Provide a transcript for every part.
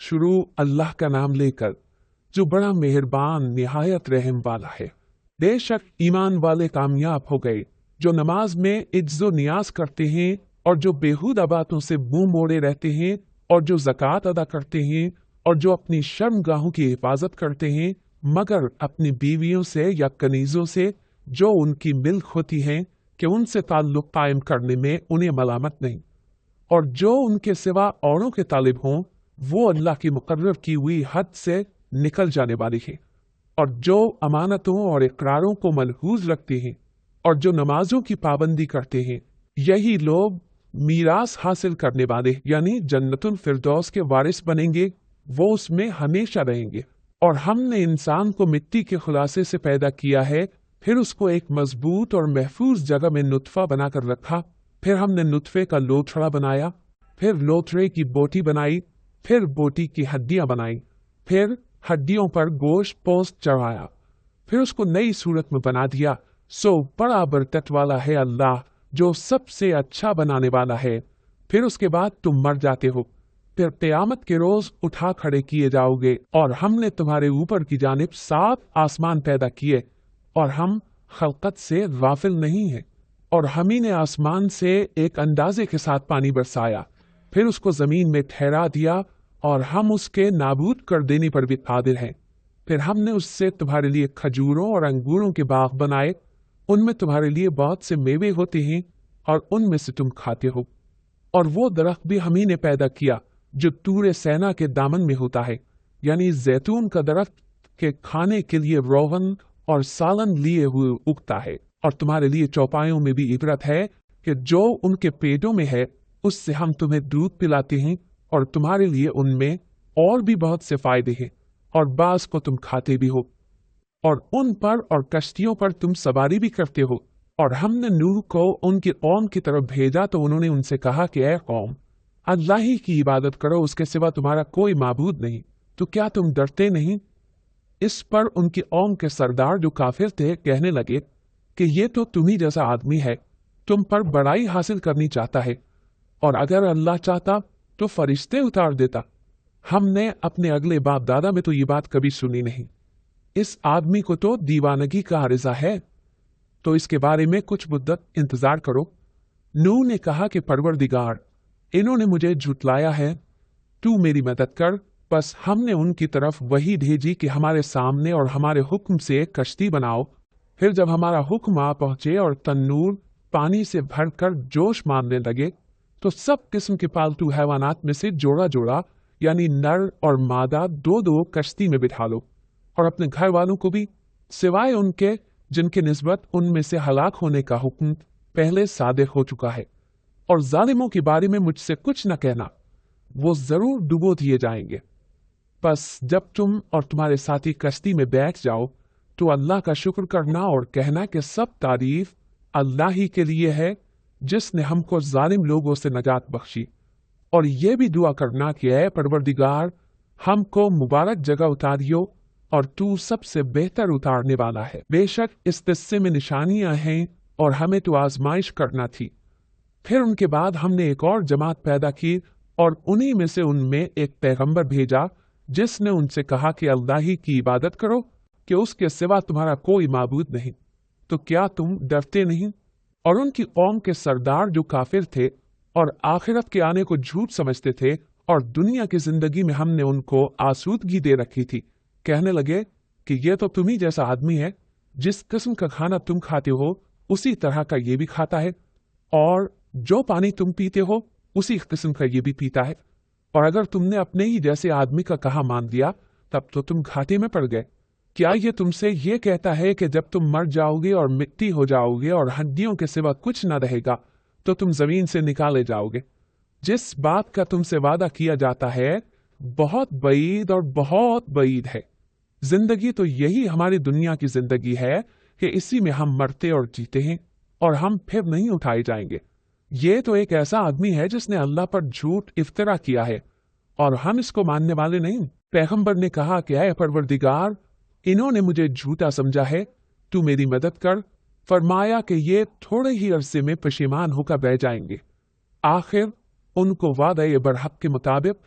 شروع اللہ کا نام لے کر جو بڑا مہربان نہایت رحم والا ہے۔ بے شک ایمان والے کامیاب ہو گئے جو نماز میں عجز و نیاز کرتے ہیں اور جو بیہودہ باتوں سے منہ موڑے رہتے ہیں اور جو زکوٰۃ ادا کرتے ہیں اور جو اپنی شرمگاہوں کی حفاظت کرتے ہیں مگر اپنی بیویوں سے یا کنیزوں سے جو ان کی ملک ہوتی ہیں کہ ان سے تعلق قائم کرنے میں انہیں ملامت نہیں، اور جو ان کے سوا اوروں کے طالب ہوں وہ اللہ کی مقرر کی ہوئی حد سے نکل جانے والی ہیں، اور جو امانتوں اور اقراروں کو ملحوظ رکھتے ہیں اور جو نمازوں کی پابندی کرتے ہیں یہی لوگ میراث حاصل کرنے والے یعنی جنت الفردوس کے وارث بنیں گے، وہ اس میں ہمیشہ رہیں گے۔ اور ہم نے انسان کو مٹی کے خلاصے سے پیدا کیا ہے، پھر اس کو ایک مضبوط اور محفوظ جگہ میں نطفہ بنا کر رکھا، پھر ہم نے نطفے کا لوتھڑا بنایا، پھر لوتھڑے کی بوٹی بنائی، پھر بوٹی کی ہڈیاں بنائیں، پھر ہڈیوں پر گوشت پوست چڑھایا، پھر اس کو نئی صورت میں بنا دیا۔ سو بڑا برکت والا ہے اللہ جو سب سے اچھا بنانے والا ہے۔ پھر اس کے بعد تم مر جاتے ہو، پھر قیامت کے روز اٹھا کھڑے کیے جاؤ گے، اور ہم نے تمہارے اوپر کی جانب 7 آسمان پیدا کیے اور ہم خلقت سے غافل نہیں ہیں، اور ہم ہی نے آسمان سے ایک اندازے کے ساتھ پانی برسایا، پھر اس کو زمین میں ٹھہرا دیا اور ہم اس کے نابود کر دینے پر بھی قادر ہیں۔ پھر ہم نے اس سے تمہارے لیے کھجوروں اور انگوروں کے باغ بنائے، ان میں تمہارے لیے بہت سے میوے ہوتے ہیں اور ان میں سے تم کھاتے ہو، اور وہ درخت بھی ہم ہی نے پیدا کیا جو طور سینا کے دامن میں ہوتا ہے، یعنی زیتون کا درخت کے کھانے کے لیے روغن اور سالن لیے ہوئے اگتا ہے، اور تمہارے لیے چوپایوں میں بھی عبرت ہے کہ جو ان کے پیٹوں میں ہے اس سے ہم تمہیں دودھ پلاتے ہیں، اور تمہارے لیے ان میں اور بھی بہت سے فائدے ہیں، اور بعض کو تم کھاتے بھی ہو، اور ان پر اور کشتیوں پر تم سواری بھی کرتے ہو۔ اور ہم نے نوح کو ان کی قوم کی طرف بھیجا تو انہوں نے ان سے کہا کہ اے قوم، اللہ ہی کی عبادت کرو، اس کے سوا تمہارا کوئی معبود نہیں، تو کیا تم ڈرتے نہیں؟ اس پر ان کی قوم کے سردار جو کافر تھے کہنے لگے کہ یہ تو تم ہی جیسا آدمی ہے، تم پر بڑائی حاصل کرنی چاہتا ہے، اور اگر اللہ چاہتا تو فرشتے اتار دیتا۔ ہم نے اپنے اگلے باپ دادا میں تو یہ بات کبھی سنی نہیں، اس آدمی کو تو دیوانگی کا عارضہ ہے، تو اس کے بارے میں کچھ مدت انتظار کرو۔ نوح نے کہا کہ پروردگار، انہوں نے مجھے جھٹلایا ہے، تو میری مدد کر۔ بس ہم نے ان کی طرف وحی بھیجی کہ ہمارے سامنے اور ہمارے حکم سے ایک کشتی بناؤ، پھر جب ہمارا حکم آ پہنچے اور تنور پانی سے بھر کر جوش مارنے لگے تو سب قسم کے پالتو حیوانات میں سے جوڑا جوڑا یعنی نر اور مادہ 2 کشتی میں بٹھا لو، اور اپنے گھر والوں کو بھی سوائے ان کے جن کے نسبت ان میں سے ہلاک ہونے کا حکم پہلے صادق ہو چکا ہے، اور ظالموں کے بارے میں مجھ سے کچھ نہ کہنا، وہ ضرور ڈبو دیے جائیں گے۔ بس جب تم اور تمہارے ساتھی کشتی میں بیٹھ جاؤ تو اللہ کا شکر کرنا اور کہنا کہ سب تعریف اللہ ہی کے لیے ہے جس نے ہم کو ظالم لوگوں سے نجات بخشی، اور یہ بھی دعا کرنا کہ اے پروردگار ہم کو مبارک جگہ اتاریو اور تو سب سے بہتر اتارنے والا ہے۔ بے شک اس قصے میں نشانیاں ہیں اور ہمیں تو آزمائش کرنا تھی۔ پھر ان کے بعد ہم نے ایک اور جماعت پیدا کی اور انہی میں سے ان میں ایک پیغمبر بھیجا جس نے ان سے کہا کہ اللہ ہی کی عبادت کرو کہ اس کے سوا تمہارا کوئی معبود نہیں، تو کیا تم ڈرتے نہیں؟ اور ان کی قوم کے سردار جو کافر تھے اور آخرت کے آنے کو جھوٹ سمجھتے تھے اور دنیا کی زندگی میں ہم نے ان کو آسودگی دے رکھی تھی، کہنے لگے کہ یہ تو تم ہی جیسا آدمی ہے، جس قسم کا کھانا تم کھاتے ہو اسی طرح کا یہ بھی کھاتا ہے، اور جو پانی تم پیتے ہو اسی قسم کا یہ بھی پیتا ہے، اور اگر تم نے اپنے ہی جیسے آدمی کا کہا مان لیا تب تو تم گھاٹے میں پڑ گئے۔ کیا یہ تم سے یہ کہتا ہے کہ جب تم مر جاؤ گے اور مٹی ہو جاؤ گے اور ہڈیوں کے سوا کچھ نہ رہے گا تو تم زمین سے نکالے جاؤ گے؟ جس بات کا تم سے وعدہ کیا جاتا ہے بہت بعید اور بہت بعید ہے۔ زندگی تو یہی ہماری دنیا کی زندگی ہے کہ اسی میں ہم مرتے اور جیتے ہیں اور ہم پھر نہیں اٹھائے جائیں گے۔ یہ تو ایک ایسا آدمی ہے جس نے اللہ پر جھوٹ افترا کیا ہے اور ہم اس کو ماننے والے نہیں۔ پیغمبر نے کہا کہ اے پروردگار، انہوں نے مجھے جھوٹا سمجھا ہے، تو میری مدد کر۔ فرمایا کہ یہ تھوڑے ہی عرصے میں پشیمان ہو کر رہ جائیں گے۔ آخر ان کو وعدہ برحق کے مطابق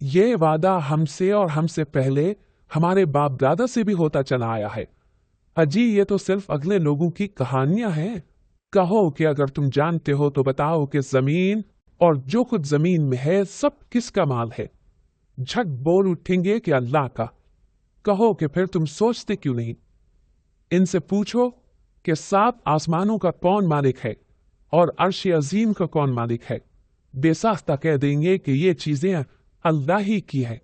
یہ وعدہ ہم سے اور ہم سے پہلے ہمارے باپ دادا سے بھی ہوتا چلا آیا ہے۔ اجی یہ تو صرف اگلے لوگوں کی کہانیاں ہیں۔ کہو کہ اگر تم جانتے ہو تو بتاؤ کہ زمین اور جو کچھ زمین میں ہے سب کس کا مال ہے؟ جھٹ بول اٹھیں گے کہ اللہ کا۔ کہو کہ پھر تم سوچتے کیوں نہیں؟ ان سے پوچھو کہ 7 آسمانوں کا کون مالک ہے اور عرش عظیم کا کون مالک ہے؟ بے ساختہ کہہ دیں گے کہ یہ چیزیں اللہ ہی کی ہے۔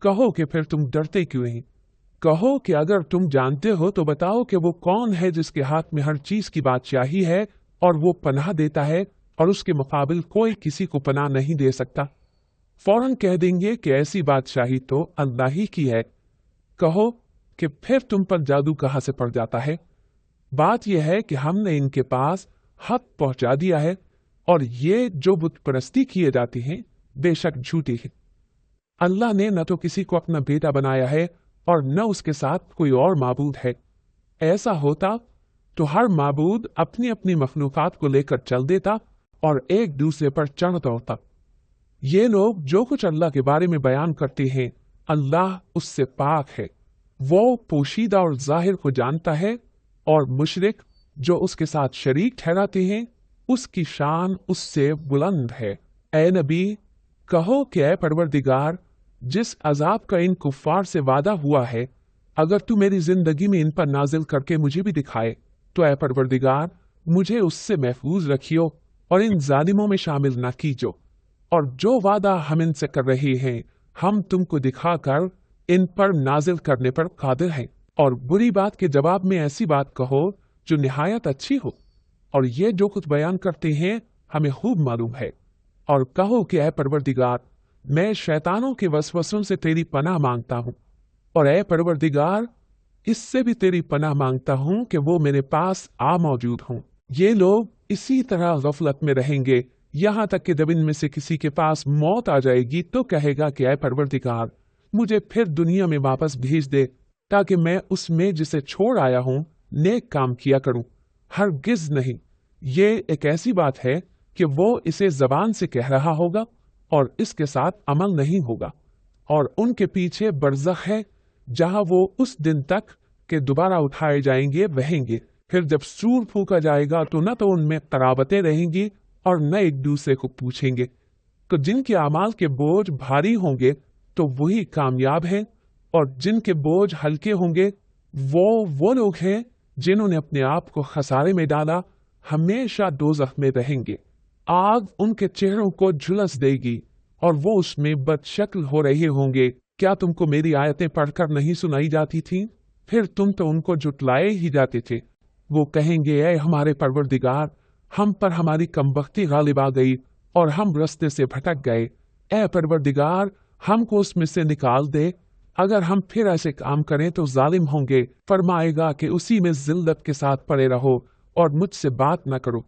کہو کہ پھر تم ڈرتے کیوں نہیں؟ کہو کہ اگر تم جانتے ہو تو بتاؤ کہ وہ کون ہے جس کے ہاتھ میں ہر چیز کی بادشاہی ہے اور وہ پناہ دیتا ہے اور اس کے مقابل کوئی کسی کو پناہ نہیں دے سکتا؟ فوراً کہہ دیں گے کہ ایسی بادشاہی تو اللہ ہی کی ہے۔ کہو کہ پھر تم پر جادو کہاں سے پڑ جاتا ہے؟ بات یہ ہے کہ ہم نے ان کے پاس حق پہنچا دیا ہے اور یہ جو بت پرستی کیے جاتی ہیں بے شک جھوٹی ہے۔ اللہ نے نہ تو کسی کو اپنا بیٹا بنایا ہے اور نہ اس کے ساتھ کوئی اور معبود ہے۔ ایسا ہوتا تو ہر معبود اپنی اپنی مخلوقات کو لے کر چل دیتا اور ایک دوسرے پر چڑھ دوڑتا۔ یہ لوگ جو کچھ اللہ کے بارے میں بیان کرتے ہیں اللہ اس سے پاک ہے۔ وہ پوشیدہ اور ظاہر کو جانتا ہے، اور مشرک جو اس کے ساتھ شریک ٹھہراتے ہیں اس کی شان اس سے بلند ہے۔ اے نبی کہو کہ اے پروردگار، جس عذاب کا ان کفار سے وعدہ ہوا ہے اگر تو میری زندگی میں ان پر نازل کر کے مجھے بھی دکھائے تو اے پروردگار مجھے اس سے محفوظ رکھیو اور ان ظالموں میں شامل نہ کیجو، اور جو وعدہ ہم ان سے کر رہے ہیں ہم تم کو دکھا کر ان پر نازل کرنے پر قادر ہیں۔ اور بری بات کے جواب میں ایسی بات کہو جو نہایت اچھی ہو، اور یہ جو کچھ بیان کرتے ہیں ہمیں خوب معلوم ہے۔ اور کہو کہ اے پروردگار میں شیطانوں کے وسوسوں سے تیری پناہ مانگتا ہوں، اور اے پروردگار اس سے بھی تیری پناہ مانگتا ہوں کہ وہ میرے پاس آ موجود ہوں۔ یہ لوگ اسی طرح غفلت میں رہیں گے یہاں تک کہ جب ان میں سے کسی کے پاس موت آ جائے گی تو کہے گا کہ اے پروردگار مجھے پھر دنیا میں واپس بھیج دے تاکہ میں اس میں جسے چھوڑ آیا ہوں نیک کام کیا کروں۔ ہرگز نہیں، یہ ایک ایسی بات ہے کہ وہ اسے زبان سے کہہ رہا ہوگا اور اس کے ساتھ عمل نہیں ہوگا، اور ان کے پیچھے برزخ ہے جہاں وہ اس دن تک کہ دوبارہ اٹھائے جائیں گے رہیں گے۔ پھر جب سور پھونکا جائے گا تو نہ تو ان میں قرابتیں رہیں گی اور نہ ایک دوسرے کو پوچھیں گے۔ تو جن کے اعمال کے بوجھ بھاری ہوں گے تو وہی کامیاب ہیں، اور جن کے بوجھ ہلکے ہوں گے وہ لوگ ہیں جنہوں نے اپنے آپ کو خسارے میں ڈالا، ہمیشہ دوزخ میں رہیں گے۔ آگ ان کے چہروں کو جھلس دے گی اور وہ اس میں بد شکل ہو رہے ہوں گے۔ کیا تم کو میری آیتیں پڑھ کر نہیں سنائی جاتی تھیں؟ پھر تم تو ان کو جھٹلائے ہی جاتے تھے۔ وہ کہیں گے اے ہمارے پروردگار ہم پر ہماری کمبختی غالب آ گئی اور ہم رستے سے بھٹک گئے۔ اے پروردگار ہم کو اس میں سے نکال دے، اگر ہم پھر ایسے کام کریں تو ظالم ہوں گے۔ فرمائے گا کہ اسی میں ذلت کے ساتھ پڑے رہو اور مجھ سے بات نہ کرو۔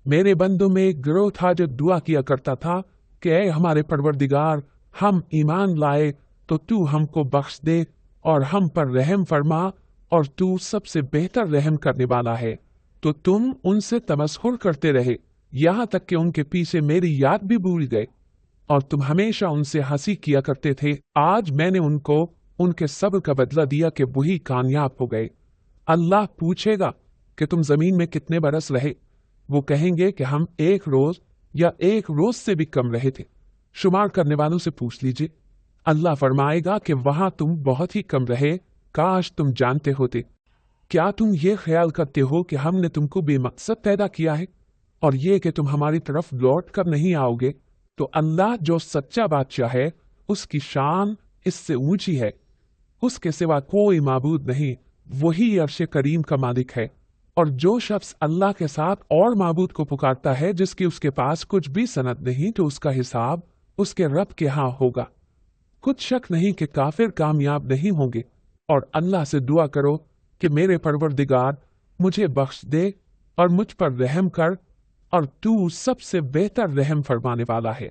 میرے بندوں میں ایک گروہ تھا جو دعا کیا کرتا تھا کہ اے ہمارے پروردگار ہم ایمان لائے تو تو ہم کو بخش دے اور ہم پر رحم فرما، اور تو سب سے بہتر رحم کرنے والا ہے۔ تو تم ان سے تمسخر کرتے رہے یہاں تک کہ ان کے پیچھے میری یاد بھی بھول گئے، اور تم ہمیشہ ان سے ہنسی کیا کرتے تھے۔ آج میں نے ان کو ان کے صبر کا بدلہ دیا کہ وہی کامیاب ہو گئے۔ اللہ پوچھے گا کہ تم زمین میں کتنے برس رہے؟ وہ کہیں گے کہ ہم 1 روز یا 1 روز سے بھی کم رہے تھے۔ شمار کرنے والوں سے پوچھ لیجئے۔ اللہ فرمائے گا کہ وہاں تم بہت ہی کم رہے، کاش تم جانتے ہوتے۔ کیا تم یہ خیال کرتے ہو کہ ہم نے تم کو بے مقصد پیدا کیا ہے اور یہ کہ تم ہماری طرف لوٹ کر نہیں آؤ گے؟ تو اللہ جو سچا بادشاہ ہے اس کی شان اس سے اونچی ہے، اس کے سوا کوئی معبود نہیں، وہی عرش کریم کا مالک ہے۔ اور جو شخص اللہ کے ساتھ اور معبود کو پکارتا ہے جس کی اس کے پاس کچھ بھی سند نہیں تو اس کا حساب اس کے رب کے ہاں ہوگا۔ کچھ شک نہیں کہ کافر کامیاب نہیں ہوں گے، اور اللہ سے دعا کرو کہ میرے پروردگار مجھے بخش دے اور مجھ پر رحم کر، اور تو سب سے بہتر رحم فرمانے والا ہے۔